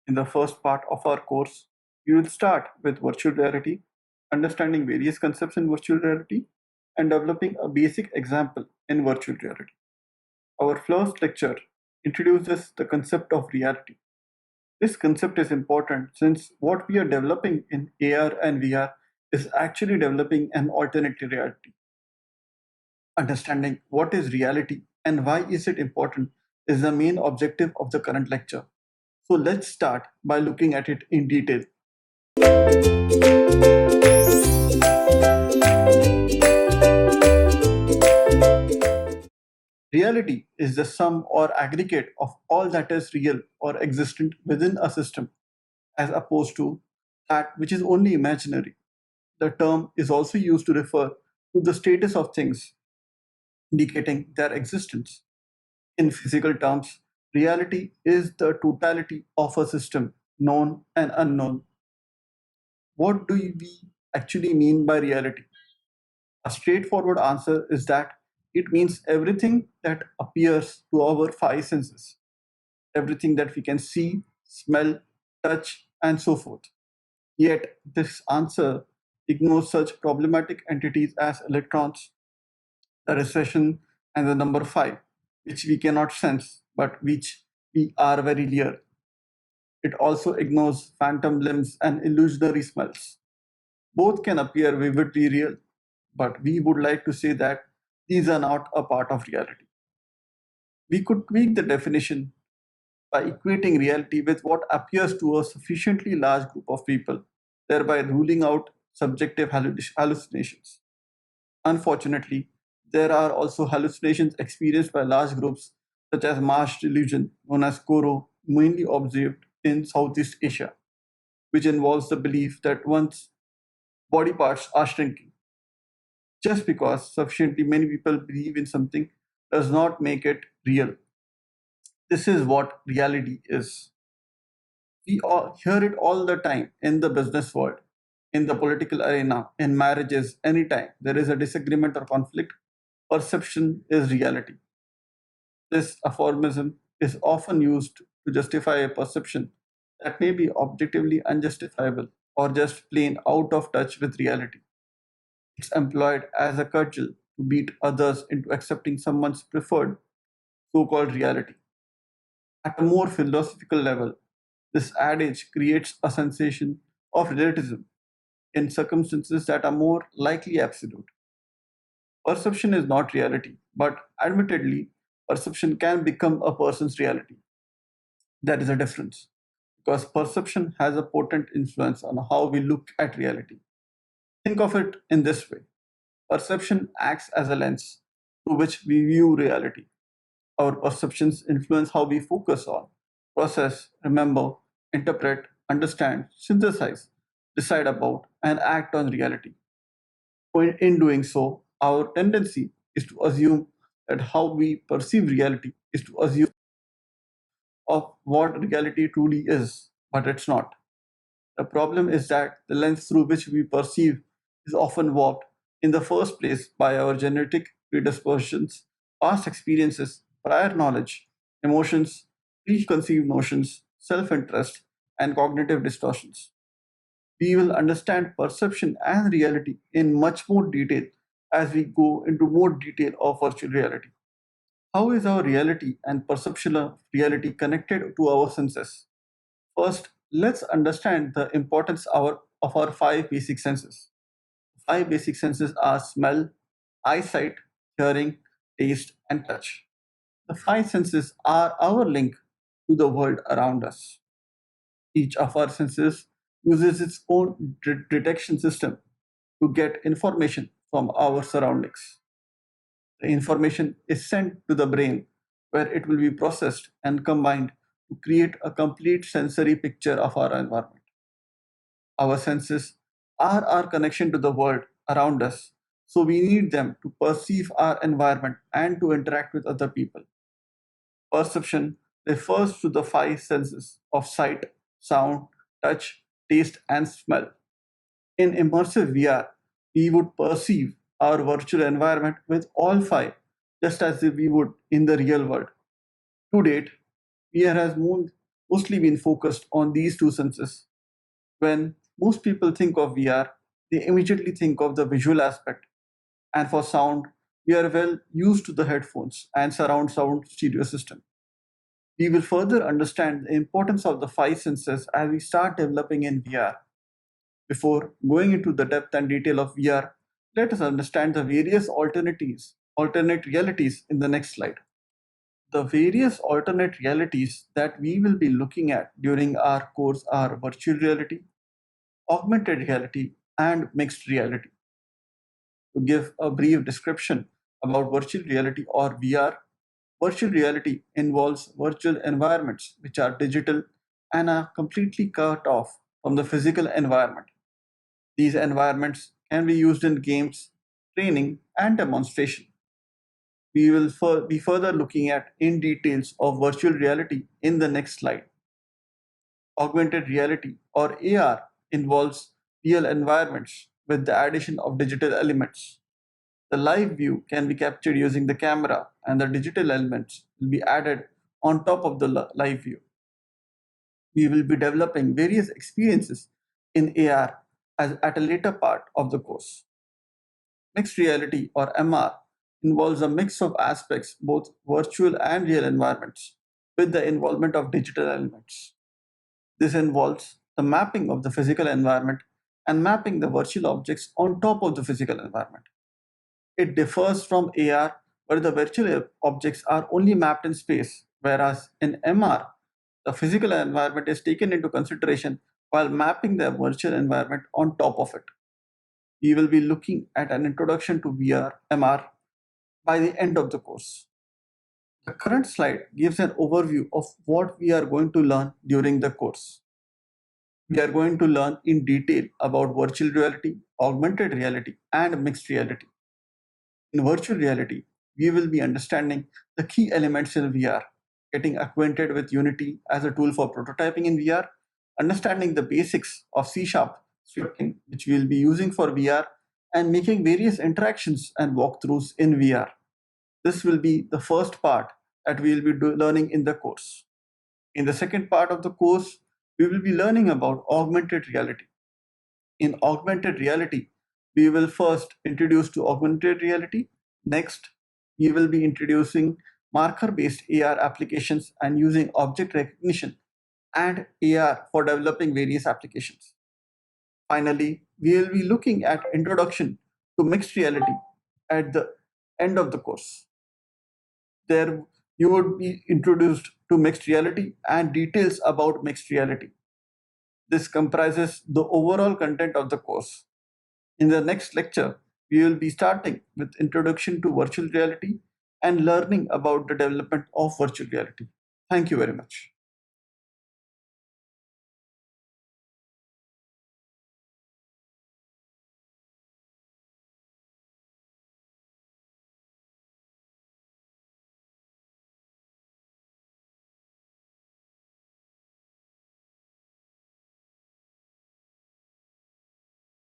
In the first part of our course, we will start with virtual reality, understanding various concepts in virtual reality, and developing a basic example in virtual reality. Our first lecture introduces the concept of reality. This concept is important since what we are developing in AR and VR is actually developing an alternate reality. Understanding what is reality and why is it important is the main objective of the current lecture. So let's start by looking at it in detail. Reality is the sum or aggregate of all that is real or existent within a system, as opposed to that which is only imaginary. The term is also used to refer to the status of things, indicating their existence. In physical terms, reality is the totality of a system, known and unknown. What do we actually mean by reality? A straightforward answer is that it means everything that appears to our five senses, everything that we can see, smell, touch, and so forth. Yet, this answer ignores such problematic entities as electrons, the recession, and the number 5, which we cannot sense but which we are very near. It also ignores phantom limbs and illusionary smells. Both can appear vividly real, but we would like to say that these are not a part of reality. We could tweak the definition by equating reality with what appears to a sufficiently large group of people, thereby ruling out subjective hallucinations. Unfortunately, there are also hallucinations experienced by large groups, such as mass delusion, known as Koro, mainly observed in Southeast Asia, which involves the belief that one's body parts are shrinking. Just because sufficiently many people believe in something does not make it real. This is what reality is. We all hear it all the time in the business world, in the political arena, in marriages, anytime there is a disagreement or conflict, perception is reality. This aphorism is often used to justify a perception that may be objectively unjustifiable or just plain out of touch with reality. It's employed as a cudgel to beat others into accepting someone's preferred so called reality. At a more philosophical level, this adage creates a sensation of relativism in circumstances that are more likely absolute. Perception is not reality, but admittedly, perception can become a person's reality. There is a difference because perception has a potent influence on how we look at reality. Think of it in this way: perception acts as a lens through which we view reality. Our perceptions influence how we focus on, process, remember, interpret, understand, synthesize, decide about, and act on reality. In doing so, our tendency is to assume that how we perceive reality is to assume of what reality truly is, but it's not. The problem is that the lens through which we perceive is often warped in the first place by our genetic predispositions, past experiences, prior knowledge, emotions, preconceived notions, self interest, and cognitive distortions. We will understand perception and reality in much more detail as we go into more detail of virtual reality. How is our reality and perception of reality connected to our senses? First, let's understand the importance of our five basic senses. Five basic senses are smell, eyesight, hearing, taste, and touch. The five senses are our link to the world around us. Each of our senses uses its own detection system to get information from our surroundings. The information is sent to the brain where it will be processed and combined to create a complete sensory picture of our environment. Our senses are our connection to the world around us, so we need them to perceive our environment and to interact with other people. Perception refers to the five senses of sight, sound, touch, taste, and smell. In immersive VR, we would perceive our virtual environment with all five, just as if we would in the real world. To date, VR has moved mostly been focused on these two senses. When most people think of VR, they immediately think of the visual aspect. And for sound, we are well used to the headphones and surround sound stereo system. We will further understand the importance of the five senses as we start developing in VR. Before going into the depth and detail of VR, let us understand the various alternate realities in the next slide. The various alternate realities that we will be looking at during our course are virtual reality, augmented reality, and mixed reality. To give a brief description about virtual reality or VR, virtual reality involves virtual environments which are digital and are completely cut off from the physical environment. These environments can be used in games, training, and demonstration. We will be further looking at in details of virtual reality in the next slide. Augmented reality or AR involves real environments with the addition of digital elements. The live view can be captured using the camera and the digital elements will be added on top of the live view. We will be developing various experiences in AR as at a later part of the course. Mixed reality or MR involves a mix of aspects, both virtual and real environments, with the involvement of digital elements. This involves the mapping of the physical environment and mapping the virtual objects on top of the physical environment. It differs from AR, where the virtual objects are only mapped in space, whereas in MR, the physical environment is taken into consideration while mapping the virtual environment on top of it. We will be looking at an introduction to VR MR by the end of the course. The current slide gives an overview of what we are going to learn during the course. We are going to learn in detail about virtual reality, augmented reality, and mixed reality. In virtual reality, we will be understanding the key elements in VR, getting acquainted with Unity as a tool for prototyping in VR, understanding the basics of C Sharp scripting, which we will be using for VR, and making various interactions and walkthroughs in VR. This will be the first part that we will be learning in the course. In the second part of the course, we will be learning about augmented reality. In augmented reality, we will first introduce to augmented reality. Next, we will be introducing marker-based AR applications and using object recognition and AR for developing various applications. Finally, we will be looking at introduction to mixed reality at the end of the course. There you would be introduced to mixed reality and details about mixed reality. This comprises the overall content of the course. In the next lecture, we will be starting with introduction to virtual reality and learning about the development of virtual reality. Thank you very much.